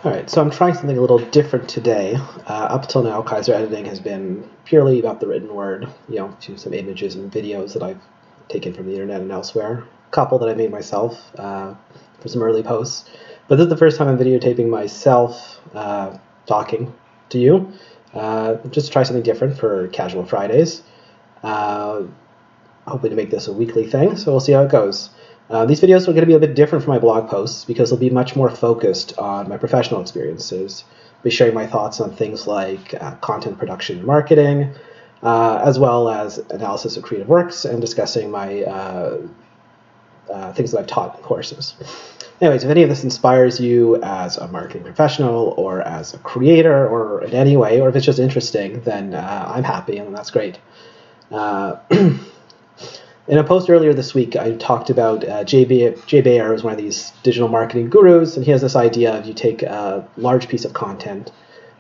All right, so I'm trying something a little different today. Up until now, Kaiser editing has been purely about the written word, to some images and videos that I've taken from the internet and elsewhere. A couple that I made myself for some early posts. But this is the first time I'm videotaping myself talking to you. Just to try something different for Casual Fridays. Hoping to make this a weekly thing, so we'll see how it goes. These videos are going to be a bit different from my blog posts because they'll be much more focused on my professional experiences. I'll be sharing my thoughts on things like content production and marketing, as well as analysis of creative works and discussing my things that I've taught in courses. Anyways, if any of this inspires you as a marketing professional or as a creator or in any way, or if it's just interesting, then I'm happy and that's great. In a post earlier this week, I talked about Jay Baer is one of these digital marketing gurus, and he has this idea of you take a large piece of content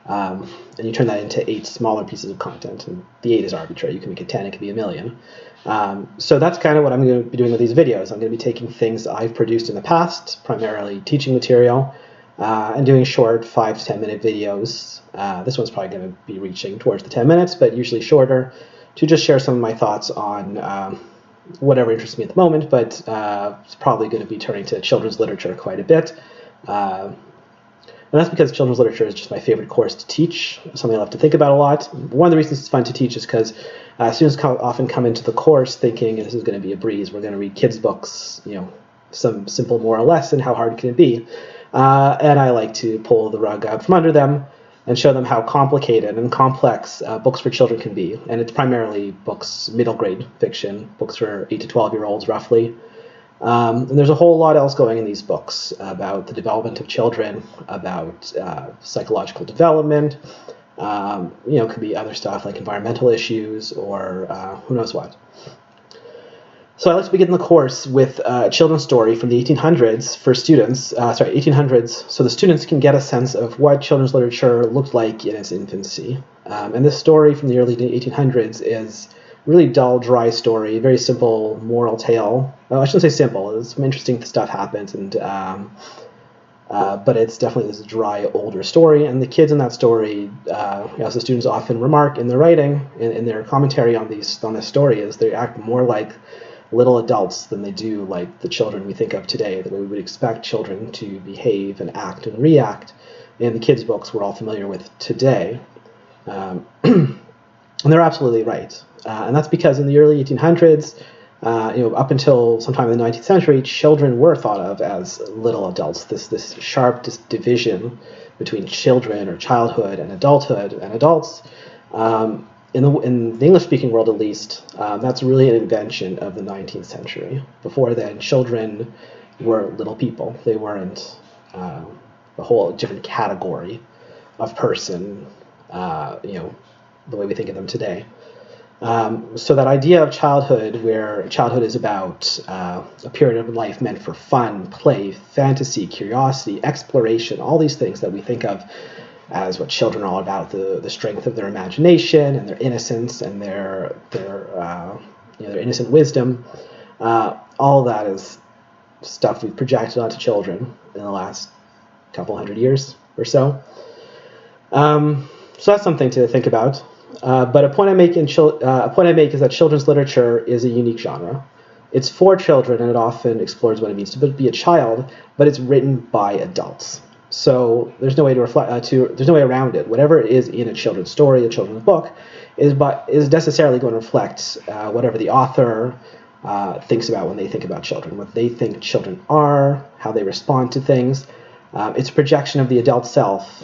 and you turn that into 8 smaller pieces of content, and the 8 is arbitrary. You can make it 10, it can be 1,000,000. So that's kind of what I'm going to be doing with these videos. I'm going to be taking things I've produced in the past, primarily teaching material, and doing short 5 to 10 minute videos. This one's probably going to be reaching towards the 10 minutes, but usually shorter, to just share some of my thoughts on whatever interests me at the moment, but it's probably going to be turning to children's literature quite a bit. And that's because children's literature is just my favorite course to teach, something I love to think about a lot. One of the reasons it's fun to teach is because students often come into the course thinking this is going to be a breeze. We're going to read kids' books, some simple moral lesson, how hard can it be? And I like to pull the rug out from under them and show them how complicated and complex books for children can be. And it's primarily books, middle grade fiction, books for 8 to 12-year-olds roughly. And there's a whole lot else going in these books about the development of children, about psychological development. Could be other stuff like environmental issues or who knows what. So I like to begin the course with a children's story from the 1800s for students, 1800s, so the students can get a sense of what children's literature looked like in its infancy. And this story from the early 1800s is a really dull, dry story, very simple moral tale. Well, I shouldn't say simple, some interesting stuff happens, but it's definitely this dry, older story. And the kids in that story, as the students often remark in their writing, in their commentary on this story, is they act more like little adults than they do like the children we think of today, the way we would expect children to behave and act and react in the kids' books we're all familiar with today. And they're absolutely right. And that's because in the early 1800s, up until sometime in the 19th century, children were thought of as little adults, this sharp division between children or childhood and adulthood and adults. In the English-speaking world, at least, that's really an invention of the 19th century. Before then, children were little people. They weren't a whole different category of person, the way we think of them today. So that idea of childhood, where childhood is about a period of life meant for fun, play, fantasy, curiosity, exploration, all these things that we think of as what children are all about, the strength of their imagination and their innocence and their innocent wisdom. All of that is stuff we've projected onto children in the last couple hundred years or so. So that's something to think about. But a point I make is that children's literature is a unique genre. It's for children, and it often explores what it means to be a child, but it's written by adults. So there's no way there's no way around it. Whatever it is in a children's story, a children's book, is necessarily going to reflect whatever the author thinks about when they think about children, what they think children are, how they respond to things. It's a projection of the adult self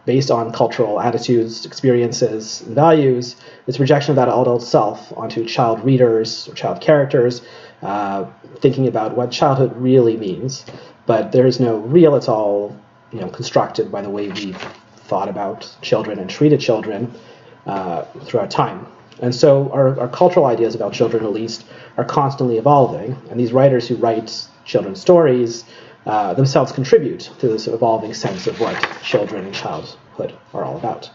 based on cultural attitudes, experiences, and values. It's a projection of that adult self onto child readers or child characters, thinking about what childhood really means. But there is no real. It's all constructed by the way we've thought about children and treated children throughout time. And so our cultural ideas about children, at least, are constantly evolving. And these writers who write children's stories themselves contribute to this evolving sense of what children and childhood are all about.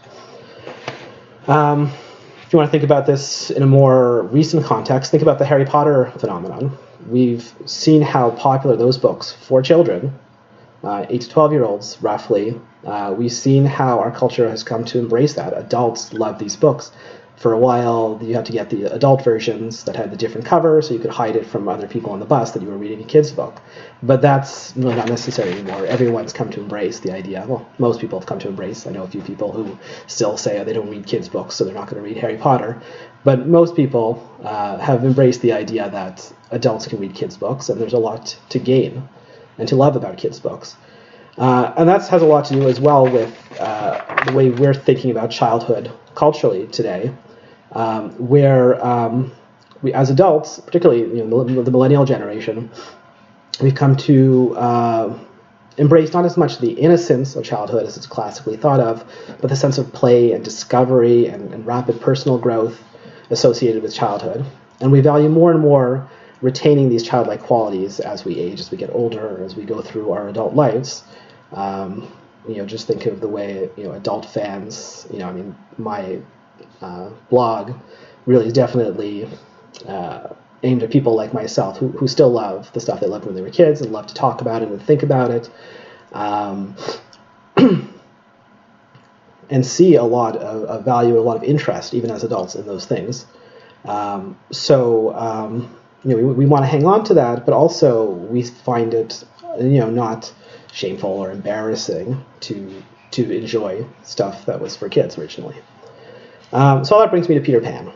If you want to think about this in a more recent context, think about the Harry Potter phenomenon. We've seen how popular those books for children 8 to 12-year-olds, roughly, we've seen how our culture has come to embrace that. Adults love these books. For a while, you had to get the adult versions that had the different cover, so you could hide it from other people on the bus that you were reading a kid's book. But that's really not necessary anymore. Everyone's come to embrace the idea. Well, most people have come to embrace. I know a few people who still say they don't read kids' books, so they're not going to read Harry Potter. But most people have embraced the idea that adults can read kids' books, and there's a lot to gain and to love about kids' books. And that has a lot to do as well with the way we're thinking about childhood culturally today, where we, as adults, particularly the millennial generation, we've come to embrace not as much the innocence of childhood as it's classically thought of, but the sense of play and discovery and rapid personal growth associated with childhood. And we value more and more retaining these childlike qualities as we age, as we get older, as we go through our adult lives. Just think of the way adult fans. My blog really is definitely aimed at people like myself who still love the stuff they loved when they were kids and love to talk about it and think about it, and see a lot of value, a lot of interest, even as adults, in those things. We want to hang on to that, but also we find it, not shameful or embarrassing to enjoy stuff that was for kids originally. So all that brings me to Peter Pan.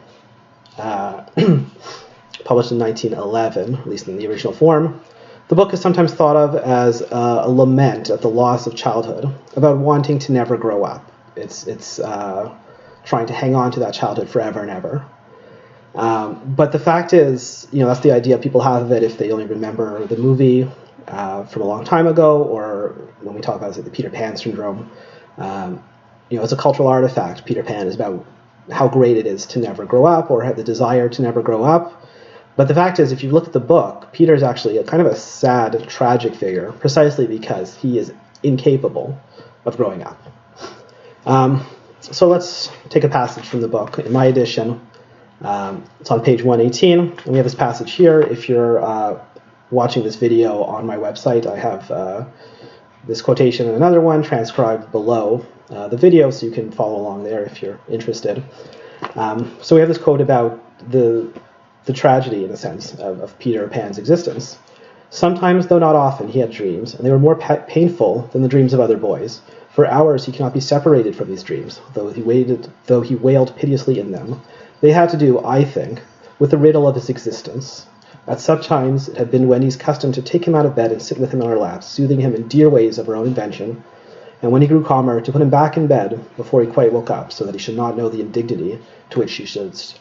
Published in 1911, at least in the original form. The book is sometimes thought of as a lament at the loss of childhood, about wanting to never grow up. It's trying to hang on to that childhood forever and ever. But the fact is, that's the idea people have of it if they only remember the movie from a long time ago, or when we talk about the Peter Pan syndrome. It's a cultural artifact. Peter Pan is about how great it is to never grow up, or have the desire to never grow up. But the fact is, if you look at the book, Peter is actually a kind of a sad, tragic figure, precisely because he is incapable of growing up. So let's take a passage from the book. In my edition, it's on page 118, and we have this passage here. If you're watching this video on my website, I have this quotation and another one transcribed below the video, so you can follow along there if you're interested. So we have this quote about the tragedy, in a sense, of Peter Pan's existence. Sometimes, though not often, he had dreams, and they were more painful than the dreams of other boys. For hours he cannot be separated from these dreams, though he wailed piteously in them. They had to do, I think, with the riddle of his existence. At such times it had been Wendy's custom to take him out of bed and sit with him on her lap, soothing him in dear ways of her own invention, and when he grew calmer, to put him back in bed before he quite woke up, so that he should not know the indignity to which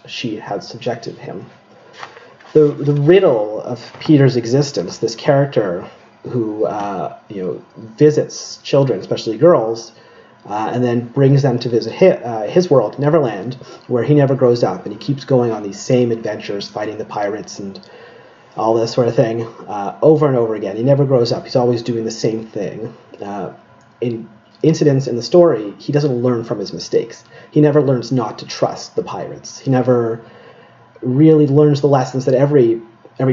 she had subjected him. The riddle of Peter's existence, this character who visits children, especially girls, and then brings them to visit his world, Neverland, where he never grows up, and he keeps going on these same adventures, fighting the pirates and all this sort of thing, over and over again. He never grows up. He's always doing the same thing. In incidents in the story, he doesn't learn from his mistakes. He never learns not to trust the pirates. He never really learns the lessons that every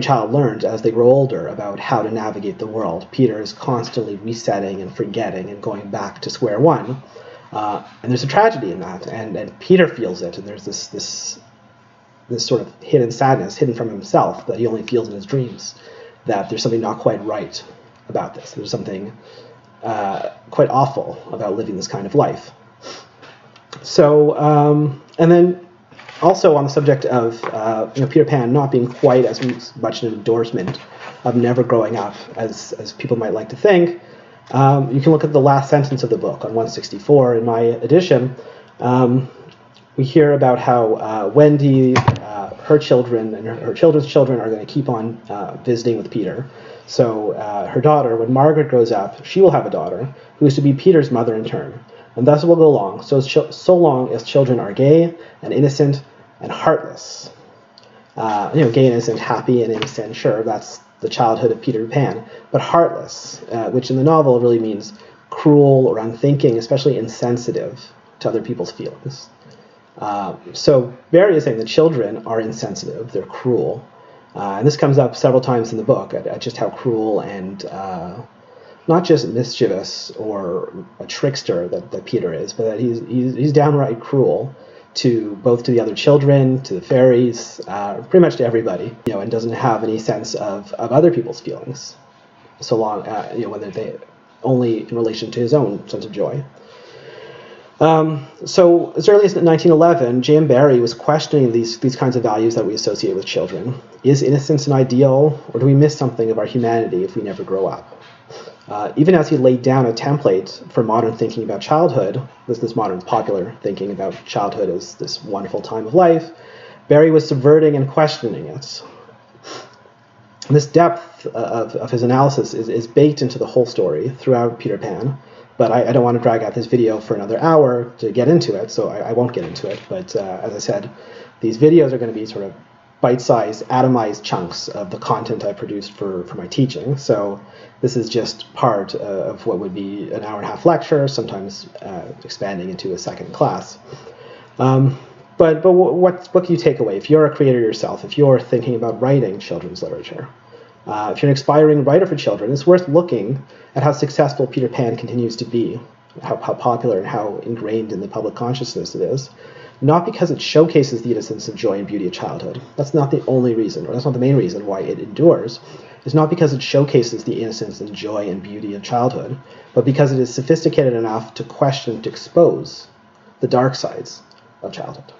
child learns as they grow older about how to navigate the world. Peter is constantly resetting and forgetting and going back to square one. And there's a tragedy in that, and Peter feels it, and there's this sort of hidden sadness, hidden from himself, that he only feels in his dreams, that there's something not quite right about this. There's something quite awful about living this kind of life. So, and then also on the subject of Peter Pan not being quite as much an endorsement of never growing up as people might like to think, you can look at the last sentence of the book on 164 in my edition. We hear about how Wendy, her children, and her children's children are going to keep on visiting with Peter. So her daughter, when Margaret grows up, she will have a daughter who is to be Peter's mother in turn. And thus it will go along, so long as children are gay and innocent and heartless. Gay and innocent, happy and innocent, sure, that's the childhood of Peter Pan. But heartless, which in the novel really means cruel or unthinking, especially insensitive to other people's feelings. So Barry is saying the children are insensitive, they're cruel. And this comes up several times in the book, at just how cruel and not just mischievous or a trickster that Peter is, but that he's downright cruel to both to the other children, to the fairies, pretty much to everybody, and doesn't have any sense of other people's feelings, so long, whether they only in relation to his own sense of joy. So as early as 1911, J.M. Barrie was questioning these kinds of values that we associate with children. Is innocence an ideal, or do we miss something of our humanity if we never grow up? Even as he laid down a template for modern thinking about childhood, this modern popular thinking about childhood as this wonderful time of life, Barrie was subverting and questioning it. This depth of his analysis is baked into the whole story throughout Peter Pan, but I don't want to drag out this video for another hour to get into it, so I won't get into it. But as I said, these videos are going to be sort of bite-sized, atomized chunks of the content I produced for my teaching. So this is just part of what would be an hour-and-a-half lecture, sometimes expanding into a second class. But what can you take away? If you're a creator yourself, if you're thinking about writing children's literature, if you're an aspiring writer for children, it's worth looking at how successful Peter Pan continues to be, how popular and how ingrained in the public consciousness it is. Not because it showcases the innocence and joy and beauty of childhood. That's not the only reason, or that's not the main reason why it endures. It's not because it showcases the innocence and joy and beauty of childhood, but because it is sophisticated enough to question, to expose the dark sides of childhood.